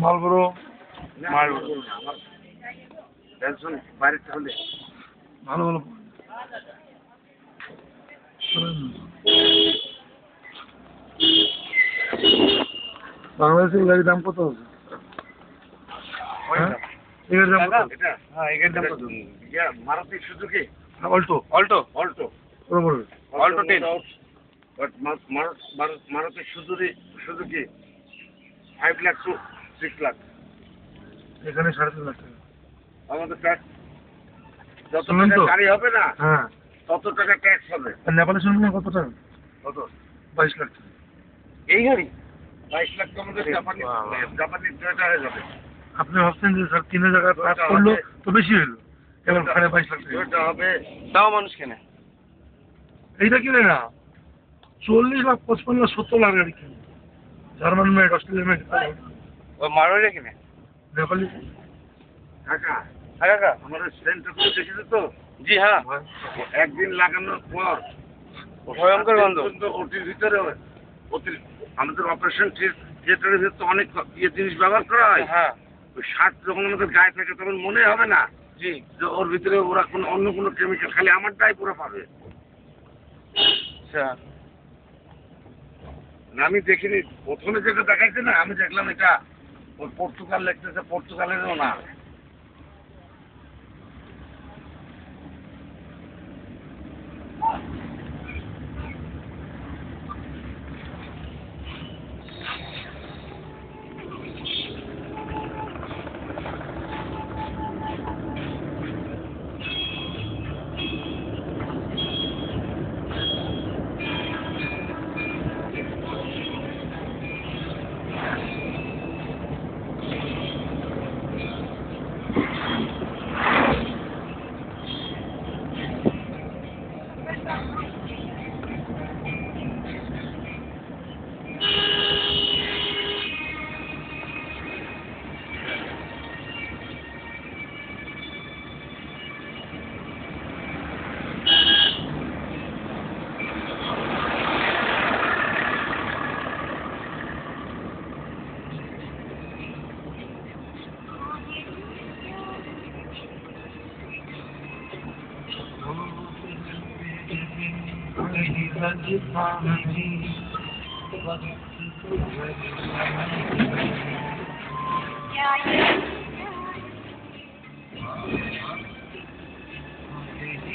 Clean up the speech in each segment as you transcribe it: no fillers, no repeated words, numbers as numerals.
মালবড়ো আমার টেনশন বাইরে তাহলে ভালো ভালো বাংলাদেশের গাড়ির দাম কত আছে? এগাড়ির দাম কত? এগাড়ির দাম কত? Maruti Suzuki Alto Alto Alto 10 but Maruti Suzuki 5 lakh to 6 lakh এখানে 3.5 লাখ টাকা আমাদের ট্যাক্স যত শুনুন তো। গাড়ি হবে না হ্যাঁ তত টাকা ট্যাক্স হবে। আর নেপালে শুনবেন কত টাকা? কত? 22 লাখ টাকা এই গাড়ি 22 লাখ তো আমাদের জাপানি টয়োটা হয়ে যাবে। আপনি ভাবছেন যে স্যার 3 জায়গায় কাজ করলো তো বেশি হলো, এবার 22 লাখ টাকা টয়োটা হবে তাও মানুষ কেনে এইটা কিনে না 40 লাখ 55 লাখ 70 লাখ গাড়ি কিনে জার্মান মেড অস্ট্রেলিয়ান মেড ও মারোয়ারি কিনে নেপালি কাকা কাকা আমাদের সেন্টার করে দেখেছো তো? জি হ্যাঁ একদিন লাগানোর পর ভয়ঙ্কর গন্ধ ওটির ভিতরে আমাদের অপারেশন থিয়েটারের ভিতরে অনেক জিনিস ব্যবহার করা হয়। হ্যাঁ ওই শার্ট যখন আমাদের গায়ে থাকে তখন মনে হবে না জি যে ওর ভিতরে ওরা অন্য কোনো কেমিক্যাল, খালি আমারটাই পুরো পাবে। আচ্ছা আমি দেখিনি, প্রথমে যেটা দেখাইছে না আমি দেখলাম এটা ওর পর্তুগাল লিখতেছে, পর্তুগালেরও না।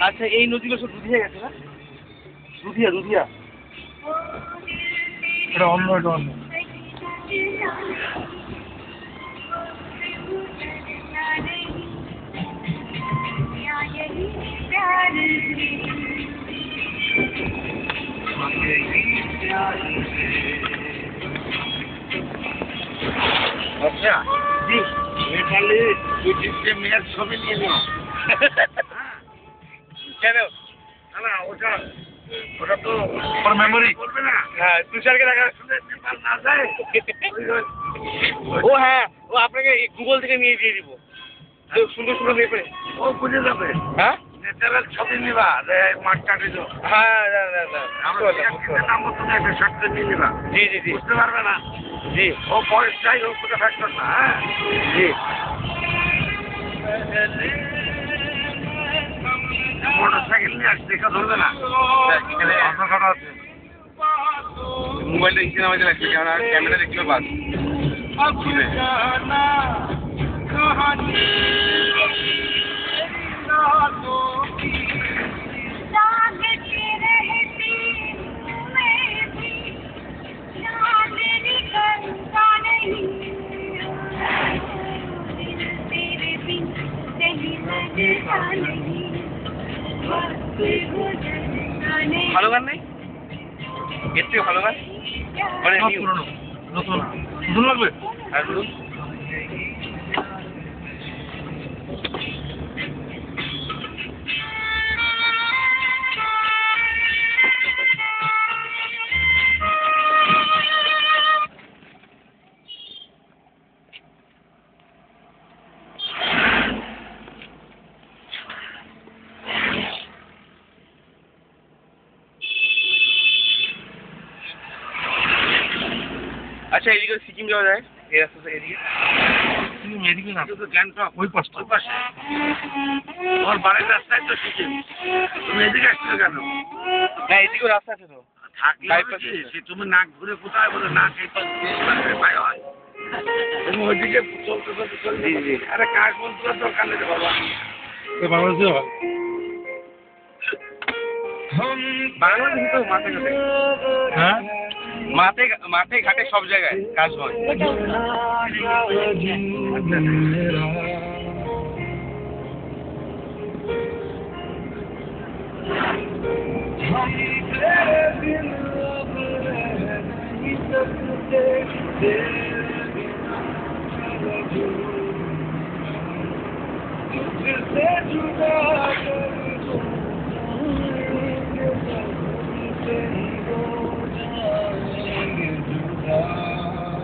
আচ্ছা এই নদীগুলো সব দুধিয়া গেছে না? দুধিয়া এটা অন্য এটা অন্য আচ্ছা জি নেপালে দুইটিতে মেয়ের ছবি নিয়ে নিও। কেন? না ওটা তো ফর মেমোরি করবে না। হ্যাঁ তুষারকে দেখা শুনে নেপাল না যায় ও হ্যাঁ ও আপনাকে গুগল থেকে নিয়ে দিয়ে দিব সুন্দর সুন্দর মেপে ও বুঝে যাবে। হ্যাঁ ন্যাচারাল ছবি নিবা মাঠ কাটিল হ্যাঁ নাম মতো একটা শর্ট নিয়ে নিবা, জি বুঝতে পারবে না। জি ও বয়স চাই ও কোনো ফ্যাক্টর না। হ্যাঁ জি মোটরসাইকেল নিয়ে আসছে দেখা ধরবে না। আছে মোবাইলটা স্ক্রিন আমাদের লাগবে ক্যামেরা দেখলে বাস ভালো গান নেই এর থেকে ভালো গান মানে নতুন নতুন লাগবে আর বলুন আচ্ছা এদিকে সিকিম যাওয়া যায় এই রাস্তা এদিকে তুমি এদিকে না, শুধু গ্যাংটক ওই পাশটা। ওই পাশে তোমার বাড়ির রাস্তায় তো সিকিম, তুমি এদিকে আসছো কেন? না এদিকেও রাস্তা আছে তো। থাকলে বাইপাস হবে কি? আছে। সে তুমি নাক ঘুরে কোথায় বলে নাক এই পাশ দিয়ে এই পাশে পায় হয়, তুমি ওইদিকে চলতে চলতে চলতে জি, জি। আরে কাজ বলতে দরকার নেই রে বাবা। বাংলাদেশে হয়। বাংলাদেশে তো মাঠে ঘাটে হ্যাঁ, মাঠে ঘাটে সব জায়গায় কাজ হয়।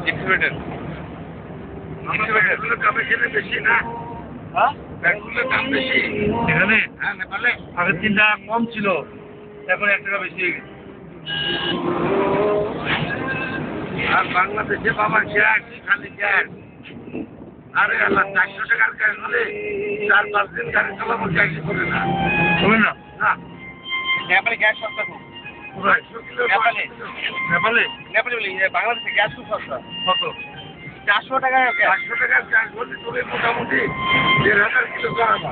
এক্সিবিটর আমার ব্যাগগুলোর দাম এখানে বেশি না, হ্যাঁ, ব্যাগগুলোর দাম বেশি। এখানে হ্যাঁ নেপালে আগের 3 টাকা কম ছিল, এখন 1 টাকা বেশি হয়ে গেছে। আর বাংলাদেশে বাবা গ্যাস, খালি গ্যাস। আরে আল্লাহ 400 টাকার গ্যাস হলে 4-5 দিন গাড়ি চালাবো, গ্যাসই করে না। হবে না? না, নেপালে গ্যাস সস্তা খুব। কোথায়? 100 কিলো নেপালে? নেপালে নেপালে বলি বাংলাদেশে গ্যাস খুব সস্তা। কত? 400 টাকা গ্যাস। 400 টাকার গ্যাস হলে তুমি মোটামুটি 1,500 কিলো চালাবা।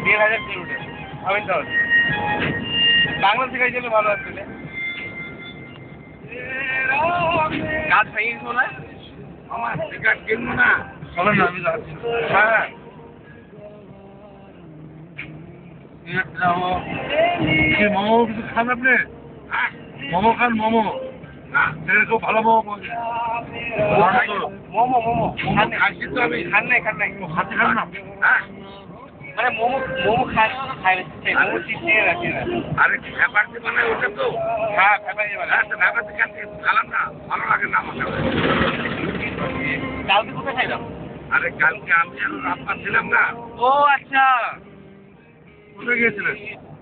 1,000 কিলোমিটার হবেন তাহলে। বাংলাদেশে গাড়ি চলে ভালো আসলে। কাজ ভেঙে গেছে মনে হয়। আমার টিকাট কিনবো না। চলেন না, আমি যাচ্ছি। হ্যাঁ কি মোমো কিছু খান আপনি? হ্যাঁ, মোমো খান, মোমো। না সেখানে খুব ভালো মোমো পাওয়া যায়। মাংস। মোমো খান নাই। খাচ্ছি তো আমি। খান নাই। হাতে খান না? হ্যাঁ, মানে মোমো খাই মোমো চিপে রাখে না। আরে ব্যাপার যে মানে ওটা তো হ্যাঁ ফেভারি বানা। হ্যাঁ, তো ব্যাপার থেকে খালাম না, ভালো লাগে না আমাকে। কালকে কোথায় খাইলাম? আরে কালকে আমি আর রাস্তা ছিলাম না, ও আচ্ছা কোথায় গিয়েছিলেন?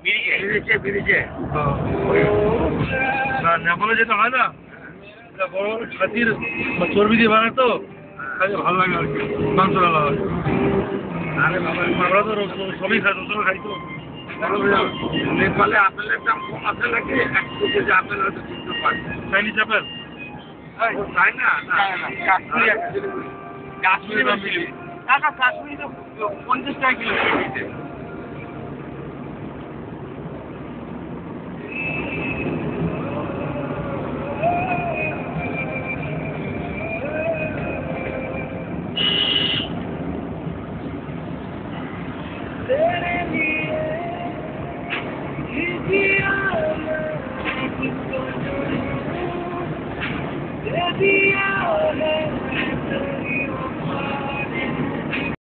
মিরিকে। ব্রিজে না, নেপালে যেতে হয় না, এটা বড় বড় খাতির বা চর্বি দিয়ে বানায় তো, খাইতে ভালো লাগে আর কি, মাংস ভালো হয়। আরে বাবা আমরা তো সবই খাই, রসুন খাই তো। নেপালে আপেলের দাম কম আছে নাকি? 1 কেজি আপেল হয়তো 305। Chinese apple? ও তাই না? না, কাশ্মীরি বলছিল। না কাশ্মীরি তো 50 টাকা কিলো কেজিতে। दिया है